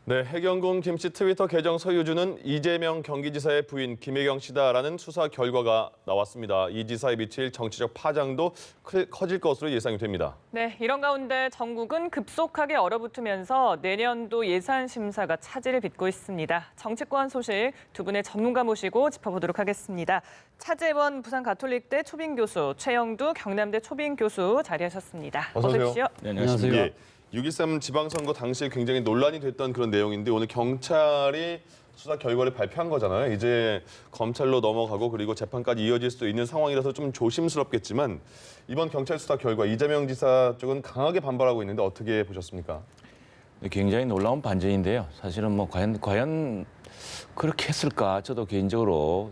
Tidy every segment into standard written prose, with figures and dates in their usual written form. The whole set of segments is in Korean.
네, 해경군 김씨 트위터 계정 소유주는 이재명 경기지사의 부인 김혜경 씨다라는 수사 결과가 나왔습니다. 이 지사에 미칠 정치적 파장도 커질 것으로 예상이 됩니다. 네, 이런 가운데 전국은 급속하게 얼어붙으면서 내년도 예산 심사가 차질을 빚고 있습니다. 정치권 소식 두 분의 전문가 모시고 짚어보도록 하겠습니다. 차재원 부산가톨릭대 초빙 교수, 최영두 경남대 초빙 교수 자리하셨습니다. 어서 오세요. 네, 안녕하세요. 예, 6.13 지방선거 당시에 굉장히 논란이 됐던 그런 내용인데 오늘 경찰이 수사 결과를 발표한 거잖아요. 이제 검찰로 넘어가고 그리고 재판까지 이어질 수 있는 상황이라서 좀 조심스럽겠지만 이번 경찰 수사 결과 이재명 지사 쪽은 강하게 반발하고 있는데 어떻게 보셨습니까? 굉장히 놀라운 반전인데요. 사실은 뭐 과연 그렇게 했을까? 저도 개인적으로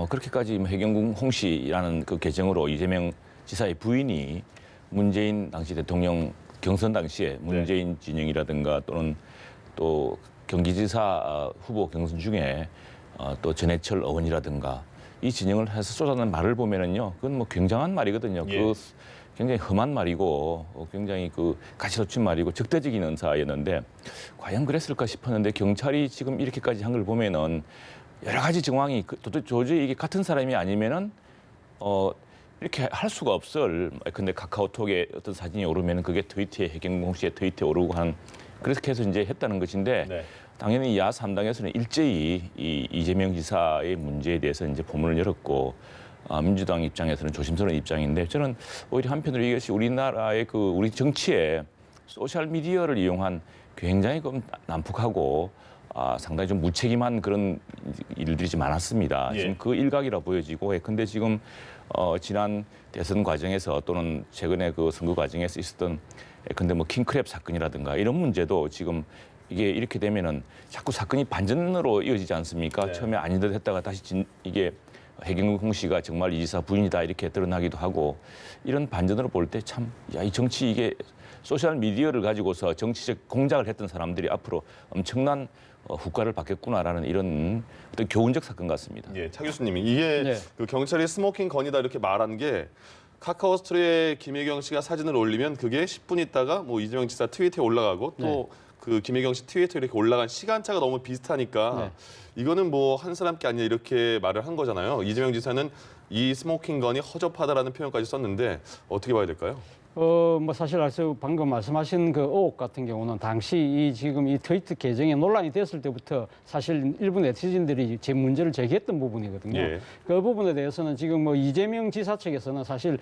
그렇게까지 해경궁 홍씨라는 그 계정으로 이재명 지사의 부인이 문재인 당시 대통령 경선 당시에 문재인 진영이라든가 또는 또 경기지사 후보 경선 중에 또 전해철 어원이라든가 이 진영을 해서 쏟아낸 말을 보면은요, 그건 뭐 굉장한 말이거든요. 예. 그 굉장히 험한 말이고 굉장히 그 가시놓친 말이고 적대적인 언사였는데 과연 그랬을까 싶었는데 경찰이 지금 이렇게까지 한 걸 보면은 여러 가지 정황이 도저히 이게 같은 사람이 아니면은 이렇게 할 수가 없을. 근데 카카오톡에 어떤 사진이 오르면 그게 트위터에 해경궁 씨의 트위터에 오르고 하는 그렇게 해서 이제 했다는 것인데 네. 당연히 야 3당에서는 일제히 이 이재명 지사의 문제에 대해서 이제 포문을 열었고 민주당 입장에서는 조심스러운 입장인데 저는 오히려 한편으로 이것이 우리나라의 우리 정치에 소셜 미디어를 이용한 굉장히 난폭하고 상당히 좀 무책임한 그런 일들이 좀 많았습니다. 예. 지금 그 일각이라 보여지고, 근데 지금 지난 대선 과정에서 또는 최근에 그 선거 과정에서 있었던 근데 뭐 킹크랩 사건이라든가 이런 문제도 지금 이게 이렇게 되면은 자꾸 사건이 반전으로 이어지지 않습니까? 네. 처음에 아닌 듯 했다가 다시 이게 해경궁 씨가 정말 이 지사 부인이다 이렇게 드러나기도 하고 이런 반전으로 볼 때 참 이 정치 이게 소셜 미디어를 가지고서 정치적 공작을 했던 사람들이 앞으로 엄청난 후과를 받겠구나라는 이런 어떤 교훈적 사건 같습니다. 예, 차 교수님이 이게 네. 그 경찰이 스모킹 건이다 이렇게 말한 게 카카오 스토리에 김혜경 씨가 사진을 올리면 그게 10분 있다가 뭐 이재명 지사 트위터에 올라가고 또 그 김혜경 씨 트위터에 이렇게 올라간 시간차가 너무 비슷하니까 이거는 뭐 한 사람 게 아니라 이렇게 말을 한 거잖아요. 이재명 지사는 이 스모킹 건이 허접하다라는 표현까지 썼는데 어떻게 봐야 될까요? 뭐 사실 방금 말씀하신 그 의혹 같은 경우는 당시 지금 이 트위터 계정에 논란이 됐을 때부터 사실 일부 네티즌들이 제 문제를 제기했던 부분이거든요. 예. 그 부분에 대해서는 지금 뭐 이재명 지사 측에서는 사실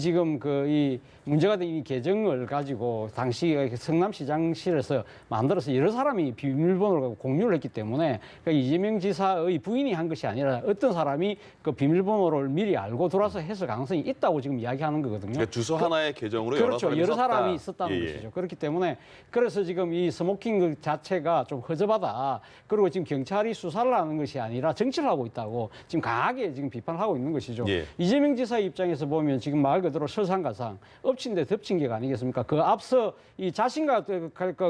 지금 이 문제가 된 이 계정을 가지고 당시 성남시장실에서 만들어서 여러 사람이 비밀번호를 공유를 했기 때문에 그러니까 이재명 지사의 부인이 한 것이 아니라 어떤 사람이 그 비밀번호를 미리 알고 들어와서 했을 가능성이 있다고 지금 이야기하는 거거든요. 그러니까 주소 하나의 계정으로 그렇죠. 여러 사람이 썼다. 있었다는 예. 것이죠. 그렇기 때문에 그래서 지금 이 스모킹 자체가 좀 허접하다. 그리고 지금 경찰이 수사를 하는 것이 아니라 정치를 하고 있다고 지금 강하게 지금 비판을 하고 있는 것이죠. 예. 이재명 지사 입장에서 보면 지금 말 그대로 설상가상 엎친 데 덮친 게 아니겠습니까? 그 앞서 이 자신과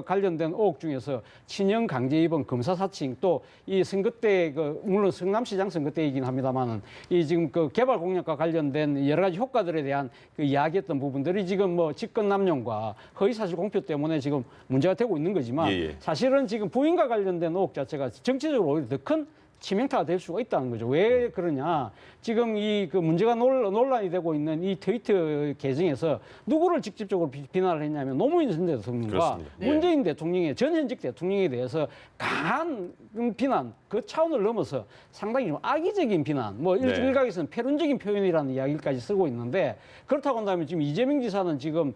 관련된 의혹 중에서 친형 강제 입원 검사 사칭 또 이 선거 때 물론 성남시장 선거 때이긴 합니다만은 이 지금 그 개발 공약과 관련된 여러 가지 효과들에 대한 그 이야기했던 부분들이 지금 뭐 직권 남용과 허위 사실 공표 때문에 지금 문제가 되고 있는 거지만 예. 사실은 지금 부인과 관련된 의혹 자체가 정치적으로 오히려 더 큰 치명타가 될 수가 있다는 거죠. 왜 그러냐? 지금 그 문제가 논란이 되고 있는 이 트위터 계정에서 누구를 직접적으로 비난을 했냐면 노무현 전 대통령과 그렇습니다. 예. 문재인 대통령의 전현직 대통령에 대해서 강한 비난, 그 차원을 넘어서 상당히 좀 악의적인 비난, 뭐 네. 일각에서는 패륜적인 표현이라는 이야기까지 쓰고 있는데 그렇다고 한다면 지금 이재명 지사는 지금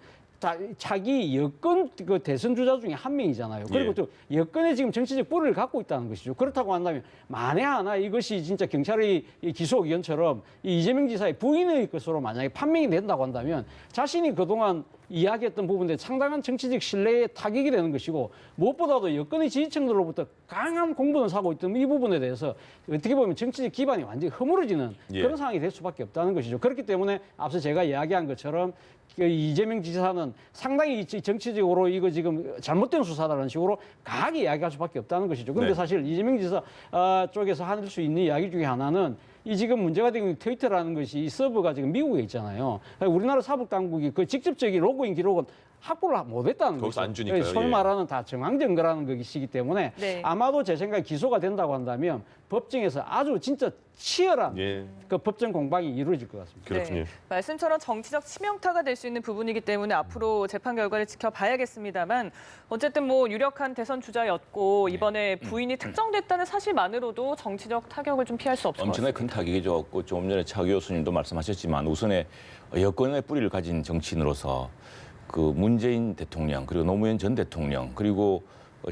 자기 여권 그 대선 주자 중에 한 명이잖아요. 그리고 예. 또 여권에 지금 정치적 뿌리를 갖고 있다는 것이죠. 그렇다고 한다면 만에 하나 이것이 진짜 경찰의 기소 의견처럼 이재명 지사의 부인의 것으로 만약에 판명이 된다고 한다면 자신이 그동안 이야기했던 부분에 상당한 정치적 신뢰에 타격이 되는 것이고 무엇보다도 여권의 지지층들로부터 강한 공분을 사고 있던 이 부분에 대해서 어떻게 보면 정치적 기반이 완전히 허물어지는 예. 그런 상황이 될 수밖에 없다는 것이죠. 그렇기 때문에 앞서 제가 이야기한 것처럼 이재명 지사는 상당히 정치적으로 이거 지금 잘못된 수사다라는 식으로 강하게 이야기할 수밖에 없다는 것이죠. 그런데 네. 사실 이재명 지사 쪽에서 할 수 있는 이야기 중에 하나는 이 지금 문제가 되는 트위터라는 것이 이 서버가 지금 미국에 있잖아요. 우리나라 사법 당국이 그 직접적인 로그인 기록은 확보를 못했다는 거기서 거죠. 안 주니까요. 소위 예. 말하는 다 정황증거라는 것이기 때문에 네. 아마도 제 생각에 기소가 된다고 한다면 법정에서 아주 진짜 치열한 예. 그 법정 공방이 이루어질 것 같습니다. 그렇군요. 네. 말씀처럼 정치적 치명타가 될 수 있는 부분이기 때문에 앞으로 재판 결과를 지켜봐야겠습니다만 어쨌든 뭐 유력한 대선 주자였고 이번에 부인이 특정됐다는 사실만으로도 정치적 타격을 좀 피할 수 없을 것 엄청나게 같습니다. 큰 타격이 줬고 조금 전에 차 교수님도 말씀하셨지만 우선에 여권의 뿌리를 가진 정치인으로서 그 문재인 대통령 그리고 노무현 전 대통령 그리고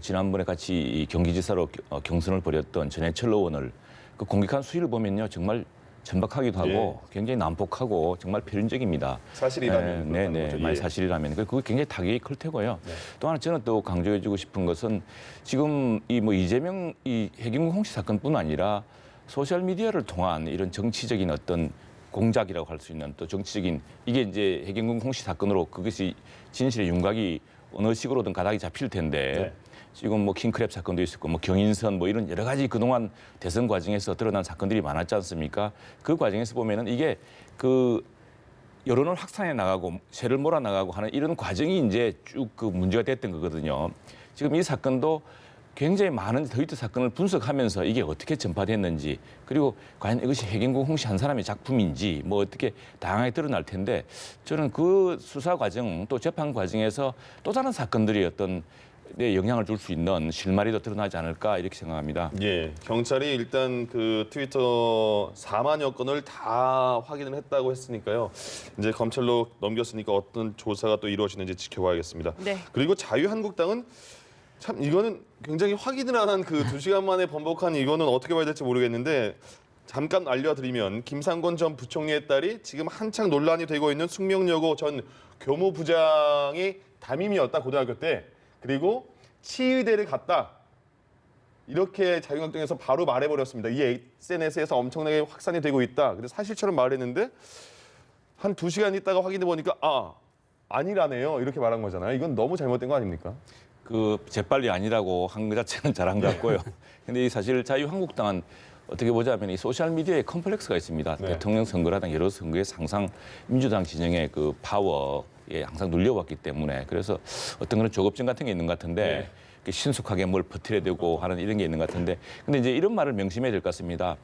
지난번에 같이 이 경기지사로 경선을 벌였던 전해철 의원을 그 공격한 수위를 보면요 정말 천박하기도 하고 굉장히 난폭하고 정말 표현적입니다. 사실이라면 네, 그렇다는 네, 거죠. 만약 예. 사실이라면 그게 굉장히 타격이 클 테고요. 또 하나 저는 또 강조해주고 싶은 것은 지금 이 뭐 이재명 이 해경궁 홍씨 사건뿐 아니라 소셜 미디어를 통한 이런 정치적인 어떤 공작이라고 할 수 있는 또 정치적인 이게 이제 해경궁 홍씨 사건으로 그것이 진실의 윤곽이 어느 식으로든 가닥이 잡힐 텐데. 네. 지금 뭐 킹크랩 사건도 있었고 뭐 경인선 뭐 이런 여러 가지 그동안 대선 과정에서 드러난 사건들이 많았지 않습니까? 그 과정에서 보면은 이게 그 여론을 확산해 나가고 새를 몰아 나가고 하는 이런 과정이 이제 쭉 그 문제가 됐던 거거든요. 지금 이 사건도 굉장히 많은 트위터 사건을 분석하면서 이게 어떻게 전파됐는지 그리고 과연 이것이 해경궁 홍씨 한 사람의 작품인지 뭐 어떻게 다양하게 드러날 텐데 저는 그 수사 과정 또 재판 과정에서 또 다른 사건들이 어떤 네, 영향을 줄 수 있는 실마리도 드러나지 않을까 이렇게 생각합니다. 예, 경찰이 일단 그 트위터 4만여 건을 다 확인을 했다고 했으니까요. 이제 검찰로 넘겼으니까 어떤 조사가 또 이루어지는지 지켜봐야겠습니다. 네. 그리고 자유한국당은 참 이거는 굉장히 확인을 안 한 그 2시간 만에 번복한 이거는 어떻게 봐야 될지 모르겠는데 잠깐 알려드리면 김상곤 전 부총리의 딸이 지금 한창 논란이 되고 있는 숙명여고 전 교무부장이 담임이었다 고등학교 때. 그리고 치의대를 갔다. 이렇게 자유한국당에서 바로 말해버렸습니다. 이 SNS에서 엄청나게 확산이 되고 있다. 근데 사실처럼 말했는데 한 2시간 있다가 확인해 보니까 아니라네요. 이렇게 말한 거잖아요. 이건 너무 잘못된 거 아닙니까? 그 재빨리 아니라고 한 것 자체는 잘한 것 같고요. 근데 이 사실 자유한국당은 어떻게 보자면 이 소셜 미디어에 컴플렉스가 있습니다. 네. 대통령 선거라든 여러 선거에서 항상 민주당 진영의 그 파워에 항상 눌려왔기 때문에 그래서 어떤 그런 조급증 같은 게 있는 것 같은데 네. 신속하게 뭘 버텨야 되고 하는 이런 게 있는 것 같은데 근데 이제 이런 말을 명심해야 될 것 같습니다.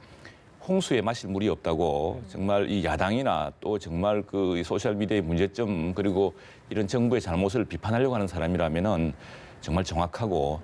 홍수에 마실 물이 없다고 정말 이 야당이나 또 정말 그 이 소셜 미디어의 문제점 그리고 이런 정부의 잘못을 비판하려고 하는 사람이라면은 정말 정확하고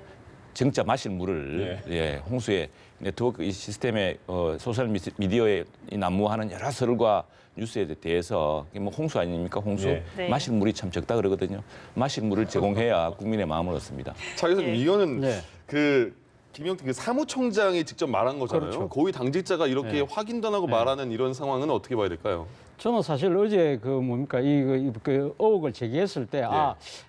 진짜 마실 물을 예, 홍수에 네트워크 이 시스템에 소셜 미디어에 이 난무하는 여러 설과 뉴스에 대해서 뭐 홍수 아닙니까 홍수 네. 마실 물이 참 적다 그러거든요. 마실 물을 제공해야 국민의 마음을 얻습니다. 차 교수님 이거는 네. 그 김영태 그 사무총장이 직접 말한 거잖아요. 그렇죠. 고위 당직자가 이렇게 확인도 안 하고 말하는 이런 상황은 어떻게 봐야 될까요? 저는 사실 어제 그 뭡니까 그 의혹을 제기했을 때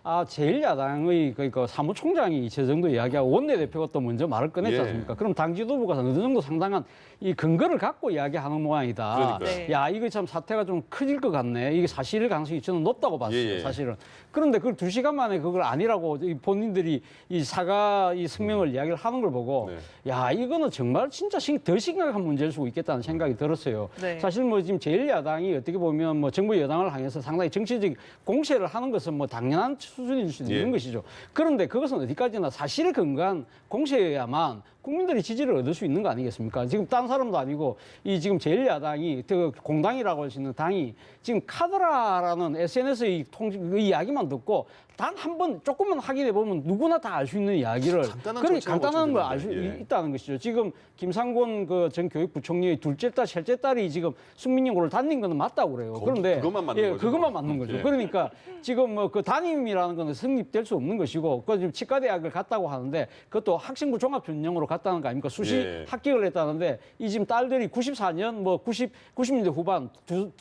제1야당의 그 사무총장이 저 정도 이야기하고 원내대표가 또 먼저 말을 꺼냈지 예. 않습니까? 그럼 당 지도부가 어느 정도 상당한 이 근거를 갖고 이야기하는 모양이다. 그러니까요. 네. 야 이거 참 사태가 좀 커질 것 같네. 이게 사실일 가능성이 저는 높다고 봤어요. 예. 사실은. 그런데 그걸 2시간 만에 그걸 아니라고 본인들이 이 사과 이 성명을 이야기를 하는 걸 보고 네. 야 이거는 정말 진짜 더 심각한 문제일 수 있겠다는 생각이 들었어요. 네. 사실 뭐 지금 제1야당이 어떻게 보면 뭐 정부 여당을 향해서 상당히 정치적 공세를 하는 것은 뭐 당연한 수준일 수 있는 것이죠. 그런데 그것은 어디까지나 사실에 근거한 공세여야만 국민들이 지지를 얻을 수 있는 거 아니겠습니까? 지금 딴 사람도 아니고 이 지금 제1야당이 그 공당이라고 할 수 있는 당이 지금 카더라라는 SNS의 그 이야기만 듣고 단 한 번 조금만 확인해 보면 누구나 다 알 수 있는 이야기를 간단한 그런 정치가 간단한 걸 알 수 예. 있다는 것이죠. 지금 김상곤 그 전 교육부총리의 둘째 딸, 셋째 딸이 지금 숙민여고를 다닌 거는 맞다고 그래요. 그런데 그것만 맞는 거죠. 그것만 맞는 거죠. 예. 그러니까 지금 뭐 그 담임이라는 거는 성립될 수 없는 것이고, 그 지금 치과대학을 갔다고 하는데 그것도 학생부 종합 전형으로 갔다는 거 아닙니까? 수시 예. 합격을 했다는데 이 지금 딸들이 94년 뭐 90년대 후반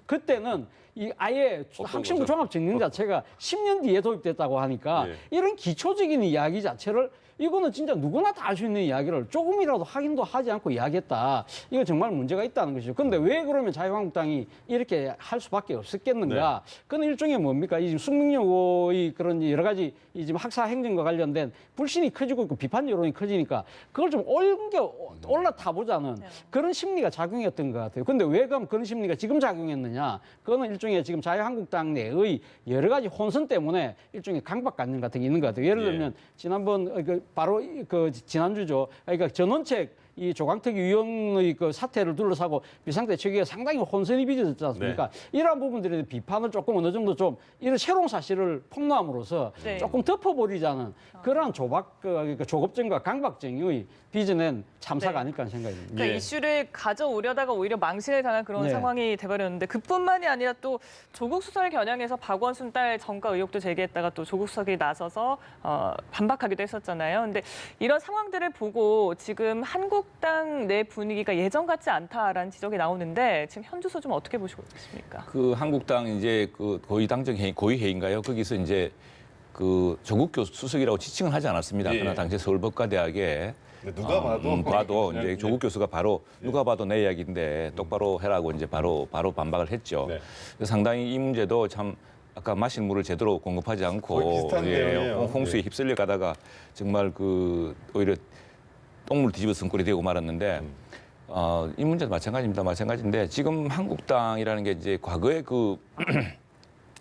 그때는 이 아예 학생부 거죠? 종합 전형 자체가 10년 뒤에 도입됐다고 하니까 예. 이런 기초적인 이야기 자체를 이거는 진짜 누구나 다 할 수 있는 이야기를 조금이라도 확인도 하지 않고 이야기했다. 이거 정말 문제가 있다는 것이죠. 그런데 왜 그러면 자유한국당이 이렇게 할 수밖에 없었겠는가? 그건 일종의 뭡니까? 이 숙명여 의원의 그런 여러 가지 이 지금 학사 행정과 관련된 불신이 커지고 있고 비판 여론이 커지니까 그걸 좀 올라타 보자는 그런 심리가 작용했던 것 같아요. 근데 왜 그런 심리가 지금 작용했느냐? 그거는 일종의 지금 자유한국당 내의 여러 가지 혼선 때문에 일종의 강박관념 같은 게 있는 것 같아요. 예를 들면 지난번 바로 그 지난주죠. 그러니까 전원책 이 조강특위 위원의 그 사태를 둘러싸고 비상대 체계가 상당히 혼선이 빚어졌지 않습니까? 이러한 부분들에 대한 비판을 조금 어느 정도 좀 이런 새로운 사실을 폭로함으로써 네. 조금 덮어버리자는 그러한 조급증과 강박증의 빚어낸 참사가 네. 아닐까 하는 생각이 듭니다. 그러니까 예. 이슈를 가져오려다가 오히려 망신을 당한 그런 네. 상황이 돼버렸는데 그뿐만이 아니라 또 조국 수석을 겨냥해서 박원순 딸 정가 의혹도 제기했다가 또 조국 수석이 나서서 반박하기도 했었잖아요. 근데 이런 상황들을 보고 지금 한국당 내 분위기가 예전 같지 않다라는 지적이 나오는데 지금 현주소 좀 어떻게 보시고 있습니까? 그 한국당 이제 그 고위회의인가요? 거기서 이제 그 조국 교수 수석이라고 지칭을 하지 않았습니다. 예. 그러나 당시 서울법과대학에 누가 봐도 이제 조국 교수가 바로 누가 봐도 내 이야기인데 똑바로 해라고 이제 바로 반박을 했죠. 네. 그래서 상당히 이 문제도 참 아까 마실 물을 제대로 공급하지 거의 않고 비슷한 내용이에요. 홍수에 휩쓸려 가다가 정말 그 오히려 똥물 뒤집어 꼴이 되고 말았는데 이 문제도 마찬가지입니다. 마찬가지인데 지금 한국당이라는 게 이제 과거에 그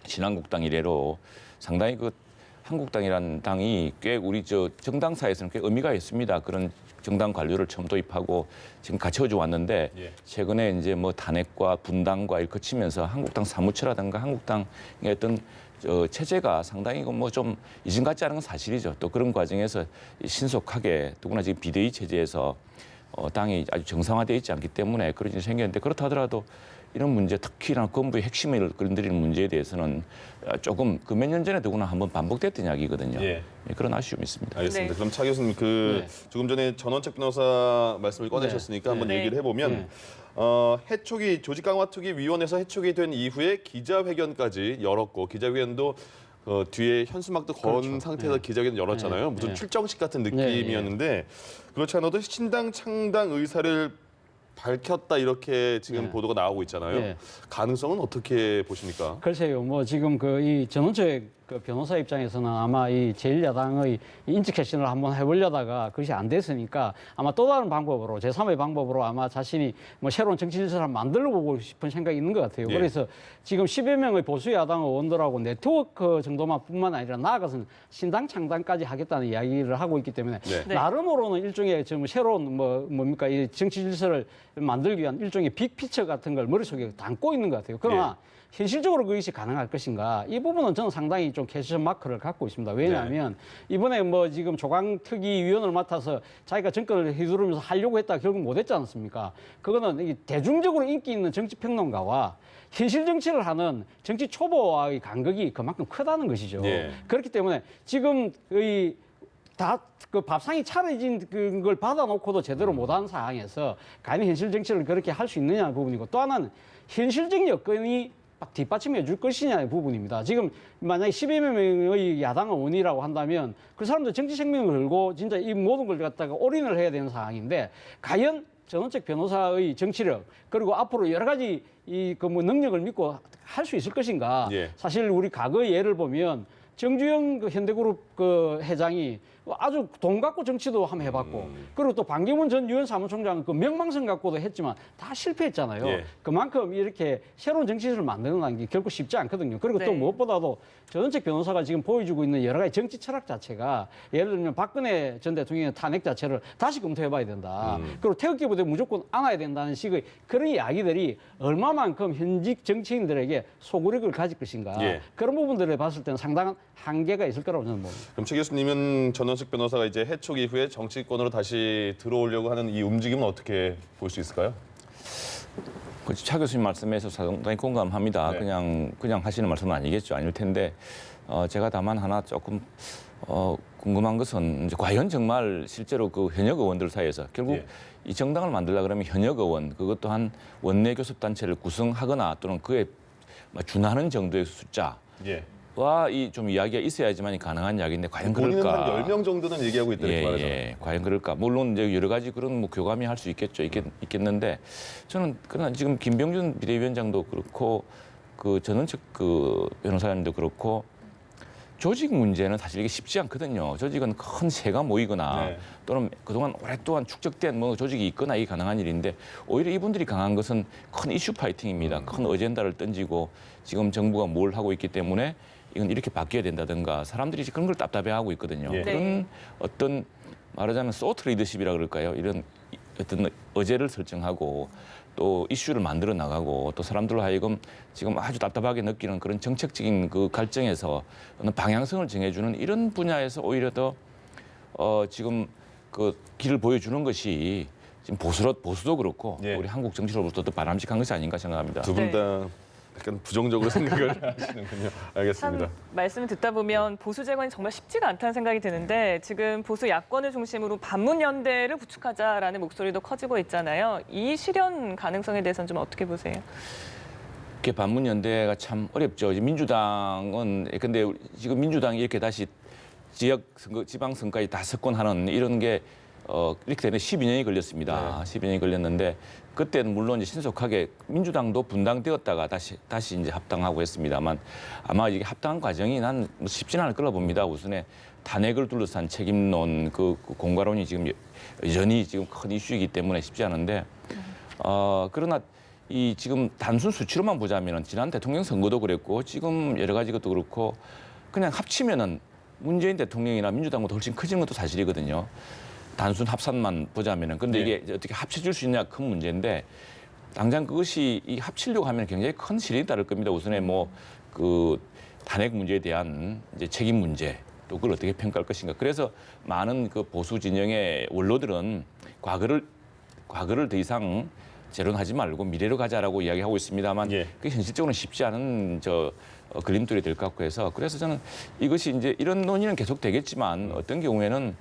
신한국당 이래로 상당히 그 한국당이라는 당이 꽤 우리 저 정당사에서는 꽤 의미가 있습니다. 그런 정당 관료를 처음 도입하고 지금 갖춰져 왔는데 예. 최근에 이제 뭐 탄핵과 분당과 이를 거치면서 한국당 사무처라든가 한국당의 어떤 체제가 상당히 뭐 좀 이전 같지 않은 건 사실이죠. 또 그런 과정에서 신속하게 더구나 지금 비대위 체제에서 당이 아주 정상화되어 있지 않기 때문에 그런 일이 생겼는데 그렇다 하더라도 이런 문제, 특히나 건부의 핵심을 건드리는 문제에 대해서는 조금 그 몇 년 전에 더구나 한번 반복됐던 이야기거든요. 예. 그런 아쉬움이 있습니다. 알겠습니다. 네. 그럼 차 교수님 그 조금 전에 전원책 변호사 말씀을 꺼내셨으니까 한번 네. 얘기를 해보면 네. 해촉이 조직강화특위 위원회에서 해촉이 된 이후에 기자회견까지 열었고 기자회견도 뒤에 현수막도 건 그렇죠. 상태에서 네. 기자회견 열었잖아요. 네. 무슨 네. 출정식 같은 네. 느낌이었는데 그렇지 않아도 신당 창당 의사를 밝혔다 이렇게 지금 네. 보도가 나오고 있잖아요. 네. 가능성은 어떻게 보십니까? 글쎄요, 뭐 지금 이 전원책 그 변호사 입장에서는 아마 이 제1야당의 인치캐신을 한번 해보려다가 그것이 안 됐으니까 아마 또 다른 방법으로 제3의 방법으로 아마 자신이 뭐 새로운 정치 질서를 만들어 보고 싶은 생각이 있는 것 같아요. 예. 그래서 지금 10여 명의 보수 야당 의원들하고 네트워크 정도만뿐만 아니라 나아가서는 신당 창당까지 하겠다는 이야기를 하고 있기 때문에 네. 네. 나름으로는 일종의 좀 새로운 뭡니까 이 정치 질서를 만들기 위한 일종의 빅피처 같은 걸 머릿속에 담고 있는 것 같아요. 그러나 현실적으로 그것이 가능할 것인가? 이 부분은 저는 상당히 좀 퀘스천 마크를 갖고 있습니다. 왜냐하면 이번에 뭐 지금 조강특위 위원을 맡아서 자기가 정권을 휘두르면서 하려고 했다 결국 못했지 않습니까? 그거는 이 대중적으로 인기 있는 정치평론가와 현실 정치를 하는 정치 초보와의 간극이 그만큼 크다는 것이죠. 예. 그렇기 때문에 지금 다 그 밥상이 차려진 걸 받아놓고도 제대로 못하는 상황에서 과연 현실 정치를 그렇게 할 수 있느냐 부분이고 또 하나는 현실적 여건이 뒷받침해 줄 것이냐의 부분입니다. 지금 만약에 10여 명의 야당 의원이라고 한다면 그 사람들 정치 생명을 걸고 진짜 이 모든 걸 갖다가 올인을 해야 되는 상황인데 과연 전원책 변호사의 정치력 그리고 앞으로 여러 가지 뭐 능력을 믿고 할 수 있을 것인가? 예. 사실 우리 과거의 예를 보면 정주영 그 현대그룹 그 회장이 아주 돈 갖고 정치도 한번 해봤고 그리고 또 반기문 전 유엔 사무총장 그 명망성 갖고도 했지만 다 실패했잖아요. 예. 그만큼 이렇게 새로운 정치를 만드는 게 결코 쉽지 않거든요. 그리고 또 네. 무엇보다도 전원책 변호사가 지금 보여주고 있는 여러 가지 정치 철학 자체가 예를 들면 박근혜 전 대통령의 탄핵 자체를 다시 검토해봐야 된다. 그리고 태극기 부대 무조건 안아야 된다는 식의 그런 이야기들이 얼마만큼 현직 정치인들에게 소구력을 가질 것인가. 예. 그런 부분들을 봤을 때는 상당한 한계가 있을 거라고 저는 봅니다. 그럼 최 교수님은 전원식 변호사가 이제 해촉 이후에 정치권으로 다시 들어오려고 하는 이 움직임은 어떻게 볼 수 있을까요? 차 교수님 말씀에서 상당히 공감합니다. 네. 그냥 하시는 말씀은 아니겠죠. 아닐 텐데 제가 다만 하나 조금 궁금한 것은 이제 과연 정말 실제로 그 현역 의원들 사이에서 결국 예. 이 정당을 만들려 그러면 현역 의원 그것도 한 원내 교섭 단체를 구성하거나 또는 그에 준하는 정도의 숫자 예. 와 이 좀 이야기가 있어야지만 가능한 이야기인데 과연 본인은 그럴까? 한 10명 정도는 얘기하고 있다 이렇게 말해서. 과연 그럴까? 물론 이제 여러 가지 그런 뭐 교감이 할 수 있겠죠. 있겠는데 저는 그러나 지금 김병준 비대위원장도 그렇고 그 전원책 그 변호사님도 그렇고 조직 문제는 사실 이게 쉽지 않거든요. 조직은 큰 새가 모이거나 네. 또는 그동안 오랫동안 축적된 뭐 조직이 있거나 이게 가능한 일인데 오히려 이분들이 강한 것은 큰 이슈 파이팅입니다. 큰 어젠다를 던지고 지금 정부가 뭘 하고 있기 때문에 이건 이렇게 바뀌어야 된다든가 사람들이 이제 그런 걸 답답해하고 있거든요. 예. 그런 네. 어떤 말하자면 소트 리더십이라 그럴까요? 이런 어떤 어제를 설정하고 또 이슈를 만들어 나가고 또 사람들로 하여금 지금 아주 답답하게 느끼는 그런 정책적인 그 갈증에서 어느 방향성을 정해주는 이런 분야에서 오히려 더 지금 그 길을 보여주는 것이 지금 보수도 그렇고 예. 우리 한국 정치로부터 더 바람직한 것이 아닌가 생각합니다. 두 분 다 약간 부정적으로 생각을 하시는군요. 알겠습니다. 참 말씀을 듣다 보면 보수 재건이 정말 쉽지가 않다는 생각이 드는데 지금 보수 야권을 중심으로 반문연대를 구축하자라는 목소리도 커지고 있잖아요. 이 실현 가능성에 대해서는 좀 어떻게 보세요? 이렇게 반문연대가 참 어렵죠. 이제 민주당은 근데 지금 민주당이 이렇게 다시 지역 선거, 지방 선거까지 다 석권하는 이런 게 이렇게 되는 12년이 걸렸습니다. 12년이 걸렸는데 그때는 물론 이제 신속하게 민주당도 분당되었다가 다시 이제 합당하고 했습니다만 아마 이게 합당한 과정이 난 쉽지는 않을 거라 봅니다. 우선에 탄핵을 둘러싼 책임론 그 공과론이 지금 여전히 지금 큰 이슈이기 때문에 쉽지 않은데 그러나 이 지금 단순 수치로만 보자면은 지난 대통령 선거도 그랬고 지금 여러 가지 것도 그렇고 그냥 합치면은 문재인 대통령이나 민주당보다 훨씬 커지는 것도 사실이거든요. 단순 합산만 보자면은 근데 이게 어떻게 합쳐질 수 있냐 큰 문제인데 당장 그것이 이 합치려고 하면 굉장히 큰 시련이 따를 겁니다. 우선에 뭐 그 탄핵 문제에 대한 이제 책임 문제 또 그걸 어떻게 평가할 것인가. 그래서 많은 그 보수 진영의 원로들은 과거를 더 이상 재론하지 말고 미래로 가자라고 이야기하고 있습니다만 그게 현실적으로는 쉽지 않은 걸림돌이 될 것 같고 해서 그래서 저는 이것이 이제 이런 논의는 계속 되겠지만 어떤 경우에는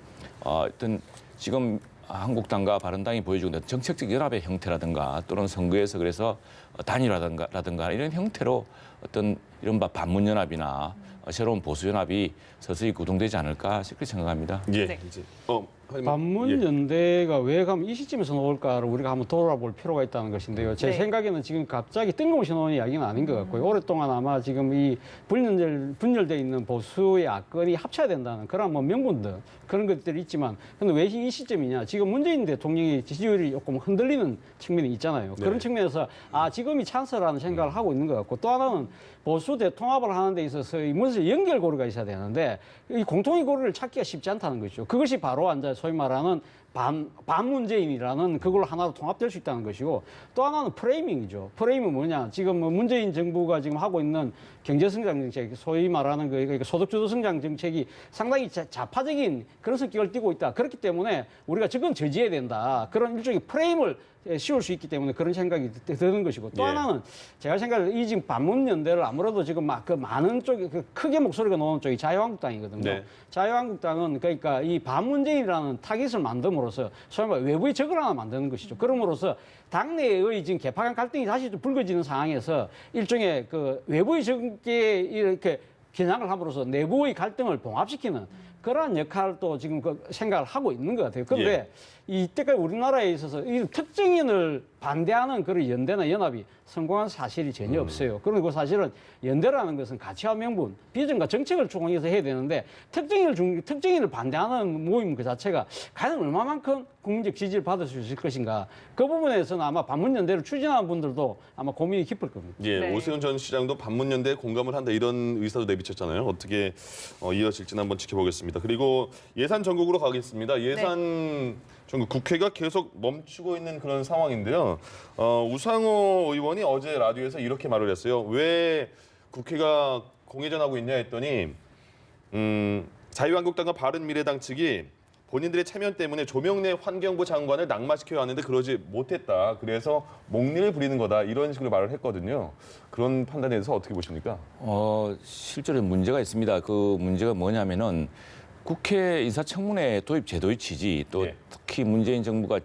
어떤 지금 한국당과 바른당이 보여주고 있는 정책적 연합의 형태라든가 또는 선거에서 그래서 단일화라든가 이런 형태로 어떤 이른바 반문연합이나 새로운 보수연합이 서서히 구동되지 않을까 그렇게 생각합니다. 예. 네. 이제 반문연대가 왜 가면 이 시점에서 나올까를 우리가 한번 돌아볼 필요가 있다는 것인데요. 제 네. 생각에는 지금 갑자기 뜬금없이 나오는 이야기는 아닌 것 같고요. 오랫동안 아마 지금 이 분열돼 있는 보수의 야권이 합쳐야 된다는 그런 뭐 명분들 그런 것들이 있지만 근데 왜 이 시점이냐? 지금 문재인 대통령이 지지율이 조금 흔들리는 측면이 있잖아요. 그런 측면에서 지금이 찬스라는 생각을 하고 있는 것 같고 또 하나는 보수 대통합을 하는 데 있어서 이 무슨 연결고리가 있어야 되는데 이 공통의 고리를 찾기가 쉽지 않다는 것이죠. 그것이 바로 이제 소위 말하는 반문재인이라는 그걸로 하나로 통합될 수 있다는 것이고 또 하나는 프레이밍이죠. 프레임은 뭐냐? 지금 뭐 문재인 정부가 지금 하고 있는 경제성장 정책, 소위 말하는 그러니까 소득주도 성장 정책이 상당히 좌파적인 그런 성격을 띠고 있다. 그렇기 때문에 우리가 저건 저지해야 된다. 그런 일종의 프레임을 씌울 수 있기 때문에 그런 생각이 드는 것이고 또 하나는 제가 생각할 이 지금 반문연대를 아무래도 지금 막 그 많은 쪽이 크게 목소리가 나오는 쪽이 자유한국당이거든요. 네. 자유한국당은 그러니까 이 반문재인이라는 타깃을 만듦으로써 소위 말해 외부의 적을 하나 만드는 것이죠. 그럼으로써 당내의 지금 개파간 갈등이 다시 좀 불거지는 상황에서 일종의 그 외부의 적에 이렇게 겨냥을 함으로써 내부의 갈등을 봉합시키는 그러한 역할도 지금 그 생각을 하고 있는 것 같아요. 그런데 이때까지 우리나라에 있어서 이 특정인을 반대하는 그런 연대나 연합이 성공한 사실이 전혀 없어요. 그리고 사실은 연대라는 것은 가치와 명분, 비전과 정책을 추구해서 해야 되는데 특정인을 반대하는 모임 그 자체가 과연 얼마만큼 국민적 지지를 받을 수 있을 것인가. 그 부분에서는 아마 반문연대를 추진하는 분들도 아마 고민이 깊을 겁니다. 예, 네. 오세훈 전 시장도 반문연대에 공감을 한다 이런 의사도 내비쳤잖아요. 어떻게 이어질지는 한번 지켜보겠습니다. 그리고 예산 전국으로 가겠습니다. 예산 전국 국회가 계속 멈추고 있는 그런 상황인데요. 우상호 의원이 어제 라디오에서 이렇게 말을 했어요. 왜 국회가 공회전하고 있냐 했더니 자유한국당과 바른미래당 측이 본인들의 체면 때문에 조명래 환경부 장관을 낙마시켜야 하는데 그러지 못했다. 그래서 목리를 부리는 거다. 이런 식으로 말을 했거든요. 그런 판단에 대해서 어떻게 보십니까? 실제로 문제가 있습니다. 그 문제가 뭐냐면은 국회 인사청문회 도입 제도의 취지 또 특히 문재인 정부가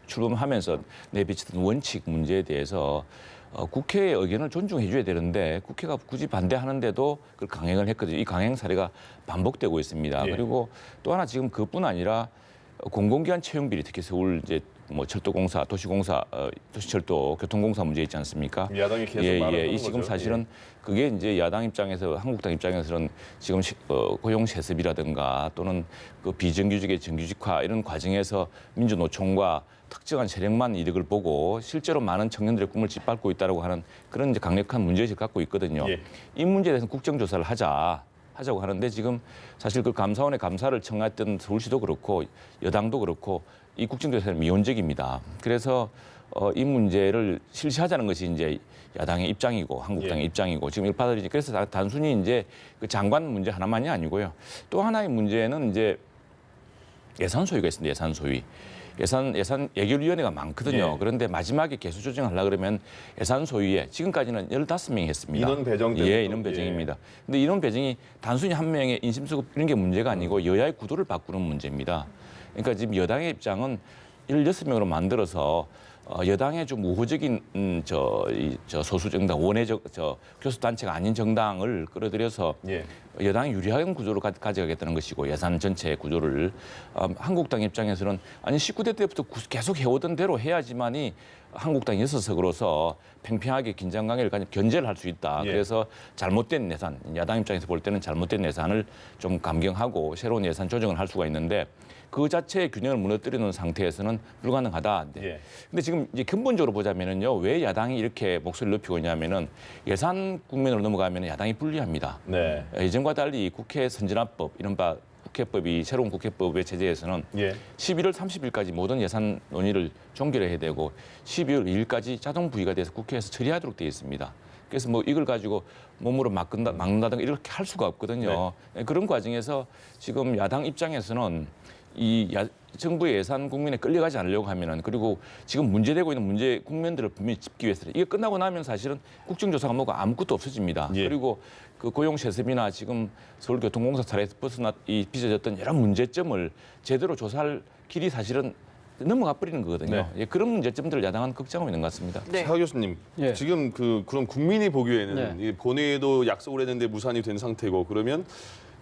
출범하면서 내비치던 원칙 문제에 대해서 국회의 의견을 존중해 줘야 되는데 국회가 굳이 반대하는데도 그걸 강행을 했거든요. 이 강행 사례가 반복되고 있습니다. 예. 그리고 또 하나 지금 그뿐 아니라 공공기관 채용 비리, 특히 서울 이제 뭐 철도공사, 도시공사, 도시철도, 교통공사 문제 있지 않습니까? 야당이 계속 말하는 이 거죠. 지금 사실은 그게 이제 야당 입장에서, 한국당 입장에서는 지금 고용 세습이라든가 또는 그 비정규직의 정규직화 이런 과정에서 민주노총과 특정한 세력만 이득을 보고 실제로 많은 청년들의 꿈을 짓밟고 있다고 하는 그런 이제 강력한 문제의식을 갖고 있거든요. 예. 이 문제에 대해서 국정조사를 하자고 하는데 지금 사실 그 감사원의 감사를 청했던 서울시도 그렇고 여당도 그렇고 이 국정조사는 미온적입니다. 그래서 이 문제를 실시하자는 것이 이제 야당의 입장이고 한국당의 예. 입장이고 지금 일파들이지. 그래서 단순히 이제 그 장관 문제 하나만이 아니고요. 또 하나의 문제는 이제 예산 소위가 있습니다. 예산 소위. 예산 예결위원회가 많거든요. 예. 그런데 마지막에 개수 조정하려고 그러면 예산 소위에 지금까지는 15명이 했습니다. 인원 배정 때문에 예, 또, 인원 배정입니다. 근데 인원 배정이 단순히 한 명의 인심수급 이런 게 문제가 아니고 여야의 구도를 바꾸는 문제입니다. 그러니까 지금 여당의 입장은 16명으로 만들어서 여당의 좀 우호적인 저 소수 정당, 원외적 교수 단체가 아닌 정당을 끌어들여서 예. 여당이 유리한 구조로 가져가겠다는 것이고 예산 전체 구조를 한국당 입장에서는 아니 19대 때부터 계속 해오던 대로 해야지만이 한국당 6석으로서 팽팽하게 긴장 관계를 견제를 할 수 있다. 예. 그래서 잘못된 예산, 야당 입장에서 볼 때는 잘못된 예산을 좀 감경하고 새로운 예산 조정을 할 수가 있는데 그 자체의 균형을 무너뜨리는 상태에서는 불가능하다. 예. 근데 지금 이제 근본적으로 보자면은요, 왜 야당이 이렇게 목소리를 높이고 있냐면은 예산 국면으로 넘어가면 야당이 불리합니다. 네. 예전과 달리 국회 선진화법, 이른바 국회법이 새로운 국회법의 제재에서는 예. 11월 30일까지 모든 예산 논의를 종결해야 되고 12월 2일까지 자동 부의가 돼서 국회에서 처리하도록 되어 있습니다. 그래서 뭐 이걸 가지고 몸으로 막는다든가 이렇게 할 수가 없거든요. 그런 과정에서 지금 야당 입장에서는 정부의 예산 국민에 끌려가지 않으려고 하면은 그리고 지금 문제되고 있는 문제 국면들을 분명히 짚기 위해서는 이게 끝나고 나면 사실은 국정조사가 뭐가 아무것도 없어집니다. 예. 그리고 그 고용 세습이나 지금 서울교통공사 사례에서 빚어졌던 여러 문제점을 제대로 조사할 길이 사실은 넘어가 버리는 거거든요. 네. 예, 그런 문제점들을 야당은 걱정하고 있는 것 같습니다. 네. 차 교수님, 예. 지금 그럼 국민이 보기에는 네. 이 본회의도 약속을 했는데 무산이 된 상태고 그러면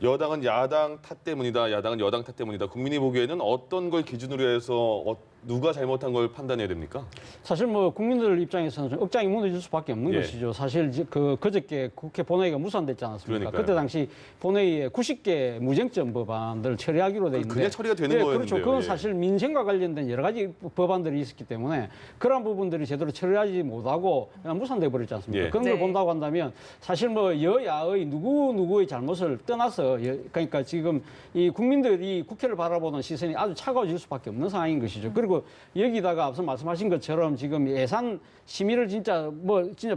여당은 야당 탓 때문이다, 야당은 여당 탓 때문이다. 국민이 보기에는 어떤 걸 기준으로 해서 누가 잘못한 걸 판단해야 됩니까? 사실 뭐 국민들 입장에서는 좀 억장이 무너질 수밖에 없는 예. 것이죠. 사실 그저께 국회 본회의가 무산됐지 않았습니까? 그러니까요. 그때 당시 본회의에 90개 무쟁점 법안들을 처리하기로 돼 있는데 그게 처리가 되는 예, 거였는데요. 그렇죠. 그건 예. 사실 민생과 관련된 여러 가지 법안들이 있었기 때문에 그러한 부분들이 제대로 처리하지 못하고 그냥 무산돼 버렸지 않습니까? 예. 그런 네. 걸 본다고 한다면 사실 뭐 여야의 누구의 잘못을 떠나서 그러니까 지금 이 국민들이 국회를 바라보는 시선이 아주 차가워질 수밖에 없는 상황인 것이죠. 그리고 여기다가 앞서 말씀하신 것처럼 지금 예산 심의를 진짜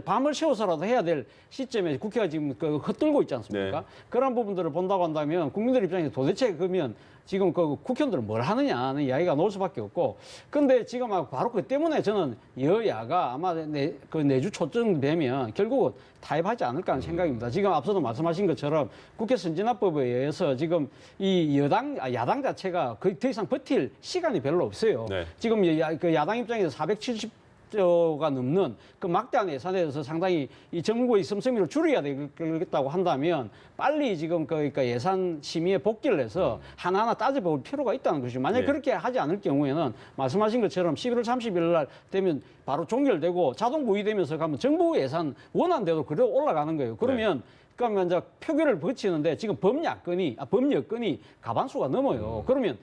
밤을 새워서라도 해야 될 시점에 국회가 지금 헛들고 있지 않습니까? 네. 그런 부분들을 본다고 한다면 국민들 입장에서 도대체 그러면 지금 그 국회의원들은 뭘 하느냐 하는 이야기가 나올 수밖에 없고, 근데 지금 바로 그 때문에 저는 여야가 아마 내주 초쯤 되면 결국은 타협하지 않을까 하는 생각입니다. 지금 앞서도 말씀하신 것처럼 국회 선진화법에 의해서 지금 이 야당 자체가 거의 더 이상 버틸 시간이 별로 없어요. 네. 지금 야당 입장에서 470조가 넘는 그 막대한 예산에 대해서 상당히 이 정부의 씀씀이를 줄여야 되겠다고 한다면 빨리 지금 그러니까 예산 심의에 복귀를 해서 하나하나 따져볼 필요가 있다는 것이죠. 만약 네. 그렇게 하지 않을 경우에는 말씀하신 것처럼 11월 30일 날 되면 바로 종결되고 자동 부의되면서 가면 정부 예산 원안대로 그대로 올라가는 거예요. 그러면 그러면 이제 표결을 거치는데 지금 법여건이 가반수가 넘어요. 그러면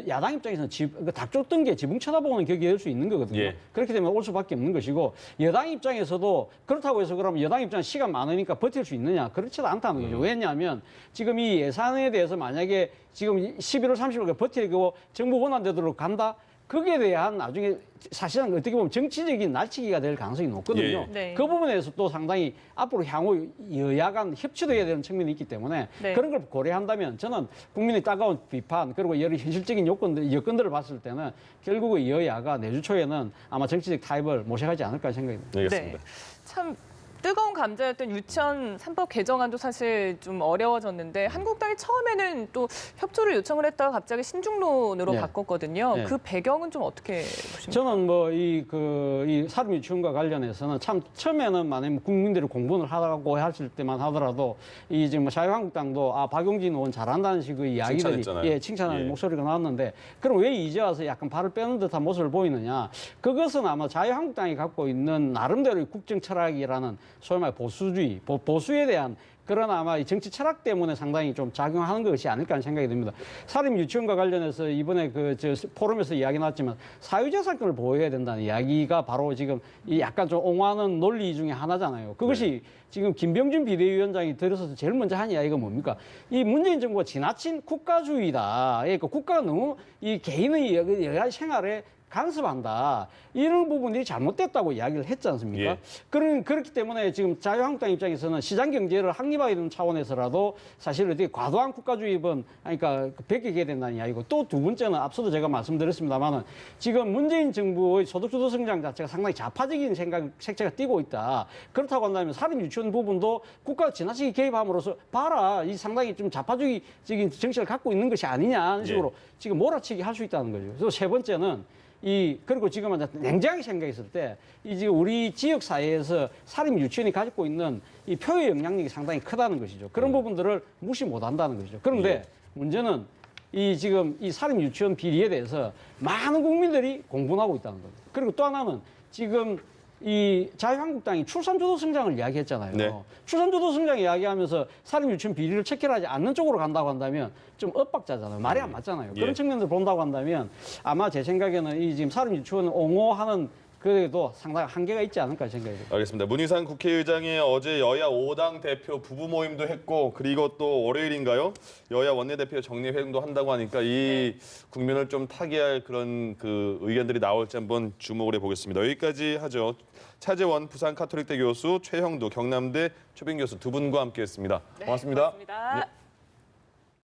야당 입장에서는 닥쳤던 게 지붕 쳐다보는 격이 될 수 있는 거거든요. 예. 그렇게 되면 올 수밖에 없는 것이고 여당 입장에서도 그렇다고 해서 그러면 여당 입장에 시간 많으니까 버틸 수 있느냐? 그렇지도 않다는 거죠. 왜냐하면 지금 이 예산에 대해서 만약에 지금 11월 30일까지 버티고 정부 원안대로 간다? 거기에 대한 나중에 사실은 어떻게 보면 정치적인 날치기가 될 가능성이 높거든요. 예. 네. 그 부분에서 또 상당히 앞으로 향후 여야 간 협치도 해야 되는 측면이 있기 때문에 네. 그런 걸 고려한다면 저는 국민의 따가운 비판 그리고 여러 현실적인 여건들을 봤을 때는 결국은 여야가 내주 초에는 아마 정치적 타협을 모색하지 않을까 생각합니다. 알겠습니다. 네. 참 뜨거운 감자였던 유치원 3법 개정안도 사실 좀 어려워졌는데 한국당이 처음에는 또 협조를 요청을 했다가 갑자기 신중론으로 네. 바꿨거든요. 네. 그 배경은 좀 어떻게 보십니까? 저는 뭐 이 사립 유치원과 관련해서는 참 처음에는 만약 국민들이 공부를 하라고 하실 때만 하더라도 이 지금 자유한국당도 박용진 의원 잘한다는 식의 이야기들이 칭찬했잖아요. 칭찬하는 예. 목소리가 나왔는데 그럼 왜 이제 와서 약간 발을 빼는 듯한 모습을 보이느냐? 그것은 아마 자유한국당이 갖고 있는 나름대로의 국정 철학이라는 소위 말해 보수주의, 보수에 대한 그런 아마 이 정치 철학 때문에 상당히 좀 작용하는 것이 아닐까 하는 생각이 듭니다. 사립 유치원과 관련해서 이번에 저 포럼에서 이야기 나왔지만 사유재산권을 보호해야 된다는 이야기가 바로 지금 이 약간 좀 옹호하는 논리 중에 하나잖아요. 그것이 지금 김병준 비대위원장이 들어서서 제일 먼저 한 이야기가 뭡니까? 이 문재인 정부가 지나친 국가주의다. 그러니까 국가가 너무 이 개인의 여가 생활에 간섭한다. 이런 부분들이 잘못됐다고 이야기를 했지 않습니까? 예. 그렇기 때문에 지금 자유한국당 입장에서는 시장 경제를 확립하는 차원에서라도 사실 어떻게 과도한 국가주의는 그러니까 베끼게 된다는 이야기고 또 두 번째는 앞서도 제가 말씀드렸습니다만은 지금 문재인 정부의 소득주도 성장 자체가 상당히 좌파적인 색채가 띄고 있다. 그렇다고 한다면 사립 유치원 부분도 국가가 지나치게 개입함으로써 봐라 이 상당히 좀 좌파적인 정책을 갖고 있는 것이 아니냐 하는 식으로 지금 몰아치기 할 수 있다는 거죠. 그래서 세 번째는 그리고 지금은 냉정하게 생각했을 때, 지금 우리 지역 사회에서 사립 유치원이 가지고 있는 이 표의 영향력이 상당히 크다는 것이죠. 그런 부분들을 무시 못 한다는 것이죠. 그런데 문제는 지금 이 사립 유치원 비리에 대해서 많은 국민들이 공분하고 있다는 거예요. 그리고 또 하나는 지금 이 자유한국당이 출산주도 성장을 이야기했잖아요. 네. 출산주도 성장 이야기하면서 사립 유치원 비리를 체결하지 않는 쪽으로 간다고 한다면 좀 엇박자잖아요. 말이 안 맞잖아요. 그런 측면을 본다고 한다면 아마 제 생각에는 지금 사립 유치원을 옹호하는 그래도 상당히 한계가 있지 않을까 생각이 듭니다. 알겠습니다. 문희상 국회의장이 어제 여야 5당 대표 부부 모임도 했고 그리고 또 월요일인가요? 여야 원내대표 정례회동도 한다고 하니까 이 국면을 좀 타개할 그런 그 의견들이 나올지 한번 주목을 해보겠습니다. 여기까지 하죠. 차재원 부산 카톨릭대 교수, 최형두 경남대 초빙 교수 두 분과 함께했습니다. 고맙습니다. 고맙습니다.